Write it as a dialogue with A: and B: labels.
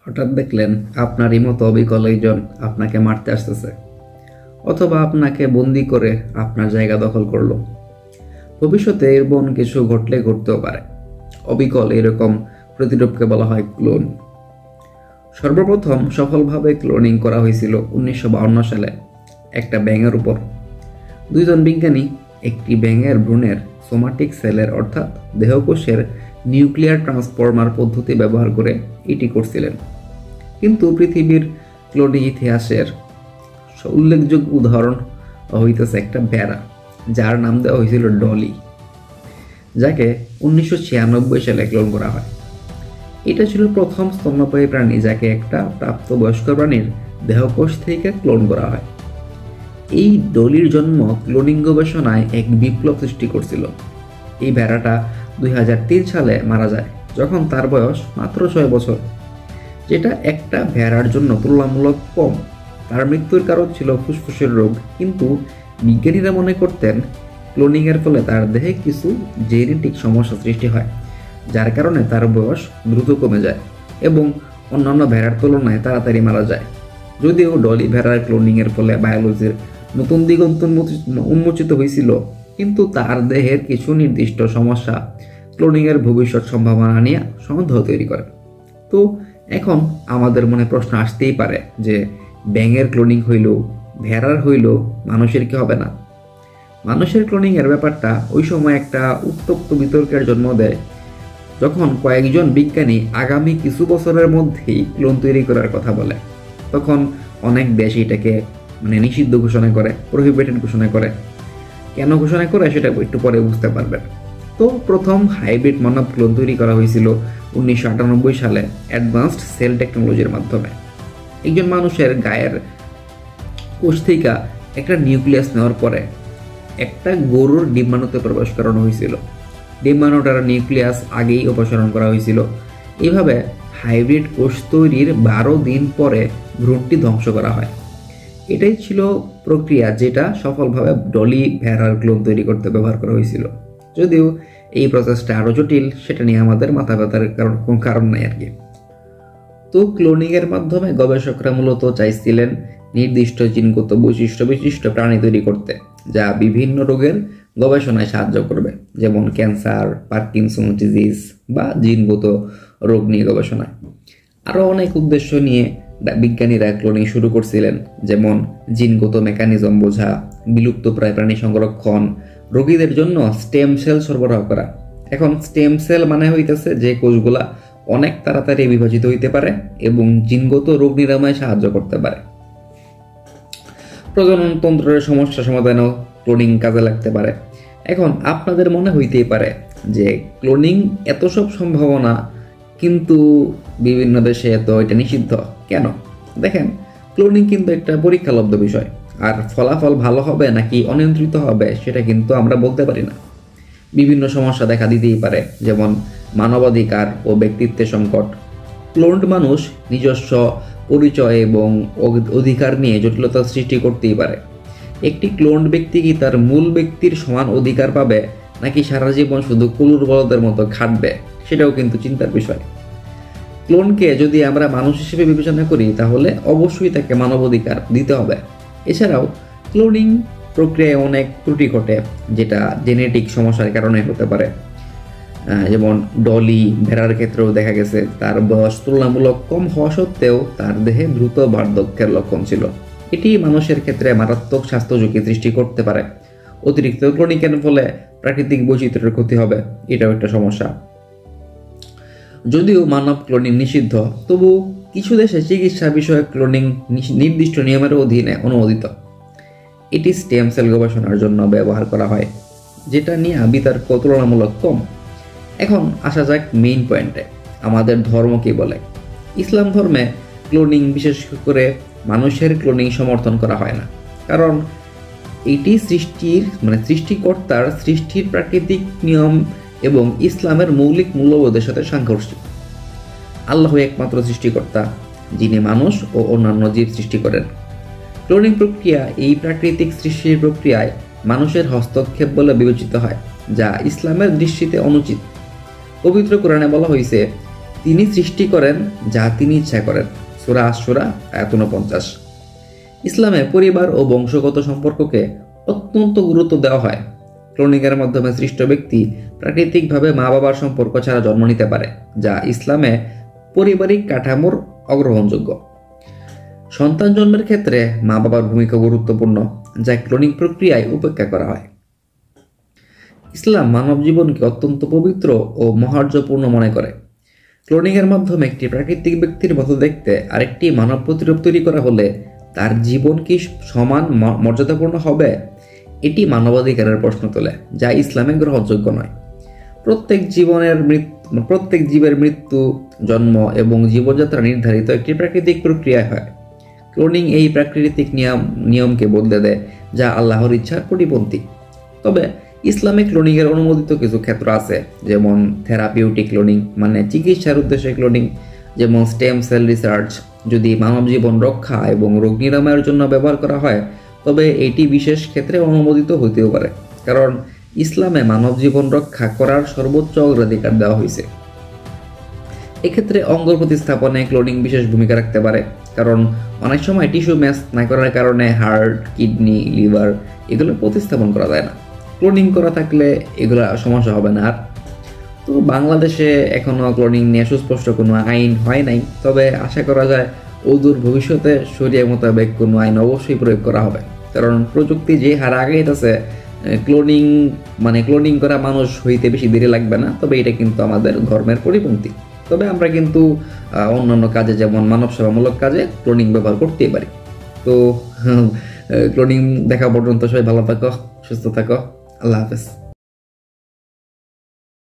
A: হঠাৎ দেখলেন আপনারই মতো অবিকল একজন আপনাকে মারতে আসতেছে, অথবা আপনাকে বন্দি করে আপনার জায়গা দখল করলো। ভবিষ্যতে এরকম কিছু ঘটতেও পারে। অবিকল এরকম প্রতিরূপকে বলা হয় ক্লোন। সর্বপ্রথম সফলভাবে ক্লোনিং করা হয়েছিল 1952 সালে একটা ব্যাঙের উপর। দুইজন বিজ্ঞানী একটি ব্যাঙের ভ্রূণের সোমাটিক সেলের অর্থাৎ দেহকোষের নিউক্লিয়ার ট্রান্সফর্মার পদ্ধতি ব্যবহার করে এটি করছিলেন। কিন্তু পৃথিবীর ক্লোনিং ইতিহাসের উল্লেখযোগ্য উদাহরণ হইতেছে একটা বেড়া, যার নাম দেওয়া হয়েছিল ডলি, যাকে 1996 সালে ক্লোন করা হয়। এটা ছিল প্রথম স্তন্যপায়ী প্রাণী যাকে একটা প্রাপ্তবয়স্ক প্রাণীর দেহকোষ থেকে ক্লোন করা হয়। এই ডলির জন্ম ক্লোনিং গবেষণায় এক বিপ্লব সৃষ্টি করছিল। এই ভেড়াটা 2003 সালে মারা যায় যখন তার বয়স মাত্র 6 বছর, যেটা একটা ভেড়ার জন্য তুলনামূলক কম। তার মৃত্যুর কারণ ছিল ফুসফুসের রোগ, কিন্তু বিজ্ঞানীরা মনে করতেন ক্লোনিংয়ের ফলে তার দেহে কিছু জেনেটিক সমস্যা সৃষ্টি হয়, যার কারণে তার বয়স দ্রুত কমে যায় এবং অন্যান্য ভেড়ার তুলনায় তাড়াতাড়ি মারা যায়। যদিও ডলি ভেড়ার ক্লোনিংয়ের ফলে বায়োলজির নতুন দিগন্ত উন্মোচিত হয়েছিল, কিন্তু তার দেহের কিছু নির্দিষ্ট সমস্যা ক্লোনিংয়ের ভবিষ্যৎ সম্ভাবনা নিয়ে সন্দেহ তৈরি করে। তো এখন আমাদের মনে প্রশ্ন আসতেই পারে যে ব্যাঙের ক্লোনিং হইল, ভেড়ার হইল, মানুষের কি হবে না? মানুষের ক্লোনিংয়ের ব্যাপারটা ওই সময় একটা উত্তপ্ত বিতর্কের জন্ম দেয়, যখন কয়েকজন বিজ্ঞানী আগামী কিছু বছরের মধ্যেই ক্লোন তৈরি করার কথা বলে। তখন অনেক দেশ এটাকে নিষিদ্ধ ঘোষণা করে, প্রহিবিটেড ঘোষণা করে। কেন ঘোষণা করে সেটা একটু পরে বুঝতে পারবেন। তো প্রথম হাইব্রিড মানব ক্লোন তৈরি করা হয়েছিল 1998 সালে অ্যাডভান্সড সেল টেকনোলজির মাধ্যমে। একজন মানুষের গায়ের কোষ থেকে একটা নিউক্লিয়াস নেওয়ার পরে একটা গরুর ডিম্বাণুতে প্রবেশ করানো হয়েছিল। ডিম্বাণুটার নিউক্লিয়াস আগেই অপসারণ করা হয়েছিল। এইভাবে হাইব্রিড কোষ তৈরির 12 দিন পরে ভ্রূণটি ধ্বংস করা হয়। এটাই ছিল প্রক্রিয়া যেটা সফলভাবে ডলি ভেড়ার ক্লোন তৈরি করতে ব্যবহার করা হয়েছিল। যদিও এই প্রসেসটা আরও জটিল, সেটা নিয়ে আমাদের মাথা ব্যথার কোনো কারণ নাই আর কি। তো ক্লোনিংয়ের মাধ্যমে গবেষকরা মূলত চাইছিলেন নির্দিষ্ট জিনগত বৈশিষ্ট্য বিশিষ্ট প্রাণী তৈরি করতে, যা বিভিন্ন রোগের গবেষণায় সাহায্য করবে, যেমন ক্যান্সার, পার্কিনসন ডিজিজ বা জিনগত রোগ নিয়ে গবেষণায়। আরও অনেক উদ্দেশ্য নিয়ে বিজ্ঞানীরা ক্লোনিং শুরু করছিলেন, যেমন জিনগত মেকানিজম বোঝা, বিলুপ্তপ্রায় প্রাণী সংরক্ষণ, রোগীদের জন্য স্টেম সেল সরবরাহ করা। এখন স্টেম সেল মানে হইতেছে যে কোষগুলা অনেক তাড়াতাড়ি বিভাজিত হইতে পারে এবং জিনগত রোগ নিরাময়ে সাহায্য করতে পারে। প্রজননতন্ত্রের সমস্যা সমাধানেও ক্লোনিং কাজে লাগতে পারে। এখন আপনাদের মনে হইতেই পারে যে ক্লোনিং এত সব সম্ভাবনা, কিন্তু বিভিন্ন দেশে তো এটা নিষিদ্ধ কেন? দেখেন, ক্লোনিং কিন্তু একটা পরীক্ষালব্ধ বিষয়, আর ফলাফল ভালো হবে নাকি অনিয়ন্ত্রিত হবে সেটা কিন্তু আমরা বলতে পারি না। বিভিন্ন সমস্যা দেখা দিতেই পারে, যেমন মানবাধিকার ও ব্যক্তিত্বের সংকট। ক্লোনড মানুষ নিজস্ব পরিচয় এবং অধিকার নিয়ে জটিলতা সৃষ্টি করতেই পারে। একটি ক্লোনড ব্যক্তি কি তার মূল ব্যক্তির সমান অধিকার পাবে, নাকি সারা জীবন শুধু কুলুর বলদের মতো খাটবে, সেটাও কিন্তু চিন্তার বিষয়। ক্লোনকে যদি আমরা মানুষ হিসেবে বিবেচনা করি, তাহলে অবশ্যই তাকে মানবাধিকার দিতে হবে। এছাড়াও ক্লোনিং প্রক্রিয়ায় অনেক ত্রুটি ঘটে, যেটা জেনেটিক সমস্যার কারণে হতে পারে। যেমন ডলি ভেড়ার ক্ষেত্রেও দেখা গেছে তার বয়স তুলনামূলক কম হওয়া সত্ত্বেও তার দেহে দ্রুত বার্ধক্যের লক্ষণ ছিল। এটি মানুষের ক্ষেত্রে মারাত্মক স্বাস্থ্য ঝুঁকি সৃষ্টি করতে পারে। অতিরিক্ত ক্লোনিংয়ের ফলে প্রাকৃতিক বৈচিত্র্যের ক্ষতি হবে, এটাও একটা সমস্যা। যদিও মানব ক্লোনিং নিষিদ্ধ, তবু কিছু দেশে চিকিৎসা বিষয়ক ক্লোনিং নির্দিষ্ট নিয়মের অধীনে অনুমোদিত। এটি স্টেম সেল গবেষণার জন্য ব্যবহার করা হয়, যেটা নিয়ে বিতর্ক তুলনামূলক কম। এখন আসা যাক মেইন পয়েন্টে, আমাদের ধর্ম কি বলে। ইসলাম ধর্মে ক্লোনিং, বিশেষ করে মানুষের ক্লোনিং সমর্থন করা হয় না, কারণ এটি সৃষ্টিকর্তার সৃষ্টির প্রাকৃতিক নিয়ম এবং ইসলামের মৌলিক মূল্যবোধের সাথে সাংঘর্ষিক। আল্লাহ একমাত্র সৃষ্টিকর্তা, যিনি মানুষ ও অন্যান্য জীব সৃষ্টি করেন। ক্লোনিং প্রক্রিয়া এই প্রাকৃতিক সৃষ্টির প্রক্রিয়ায় মানুষের হস্তক্ষেপ বলে বিবেচিত হয়, যা ইসলামের দৃষ্টিতে অনুচিত। পবিত্র কোরআনে বলা হয়েছে, তিনি সৃষ্টি করেন যা তিনি ইচ্ছা করেন। সূরা আশ-শূরা আয়াত 49। ইসলামে পরিবার ও বংশগত সম্পর্ককে অত্যন্ত গুরুত্ব দেওয়া হয়। ক্লোনিংয়ের মাধ্যমে সৃষ্ট ব্যক্তি প্রাকৃতিকভাবে মা বাবার সম্পর্ক ছাড়া জন্ম নিতে পারে, যা ইসলামে পারিবারিক কাঠামোর অগ্রহণযোগ্য। সন্তান জন্মের ক্ষেত্রে মা বাবার ভূমিকা গুরুত্বপূর্ণ, যা ক্লোনিং প্রক্রিয়ায় উপেক্ষা করা হয়। ইসলাম মানব জীবনকে অত্যন্ত পবিত্র ও মহার্যপূর্ণ মনে করে। ক্লোনিংয়ের মাধ্যমে একটি প্রাকৃতিক ব্যক্তির মতো দেখতে আরেকটি মানব প্রতিরূপ তৈরি করা হলে তার জীবন কি সমান মর্যাদাপূর্ণ হবে? এটি মানবাধিকারের প্রশ্ন তোলে, যা ইসলামে গ্রহণযোগ্য নয়। প্রত্যেক জীবের মৃত্যু, জন্ম এবং জীবনযাত্রা নির্ধারিত একটি প্রাকৃতিক প্রক্রিয়ায় হয়। ক্লোনিং এই প্রাকৃতিক নিয়মকে বদলে দেয়, যা আল্লাহর ইচ্ছার পরিপন্থী। তবে ইসলামে ক্লোনিংয়ের অনুমোদিত কিছু ক্ষেত্র আছে, যেমন থেরাপিউটিক ক্লোনিং, মানে চিকিৎসার উদ্দেশ্যে ক্লোনিং, যেমন স্টেম সেল রিসার্চ। যদি মানব জীবন রক্ষা এবং রোগ নিরাময়ের জন্য ব্যবহার করা হয়, তবে এটি বিশেষ ক্ষেত্রে অনুমোদিত হতেও পারে, কারণ ইসলামে মানব জীবন রক্ষা করার সর্বোচ্চ অগ্রাধিকার দেওয়া হয়েছে। এক্ষেত্রে অঙ্গ প্রতিস্থাপনে ক্লোনিং বিশেষ ভূমিকা রাখতে পারে, কারণ অনেক সময় টিস্যু ম্যাচ না করার কারণে হার্ট, কিডনি, লিভার এগুলো প্রতিস্থাপন করা যায় না। ক্লোনিং করা থাকলে এগুলো সমস্যা হবে না। আর তো বাংলাদেশে এখনও ক্লোনিং নিয়ে সুস্পষ্ট কোনো আইন হয় নাই, তবে আশা করা যায় অদূর ভবিষ্যতে শরিয়া মোতাবেক কোনো আইন অবশ্যই প্রয়োগ করা হবে, কারণ প্রযুক্তি যে হারে আগাইতেছে, ক্লোনিং করা মানুষ হইতে বেশি দেরি লাগবে না। তবে এটা কিন্তু আমাদের ধর্মের পরিপন্থী। তবে আমরা কিন্তু অন্যান্য কাজে, যেমন মানব সেবামূলক কাজে ক্লোনিং ব্যবহার করতেই পারি। তো ক্লোনিং দেখা পর্যন্ত সবাই ভালো থাকো, সুস্থ থাকো। আল্লাহ হাফেজ।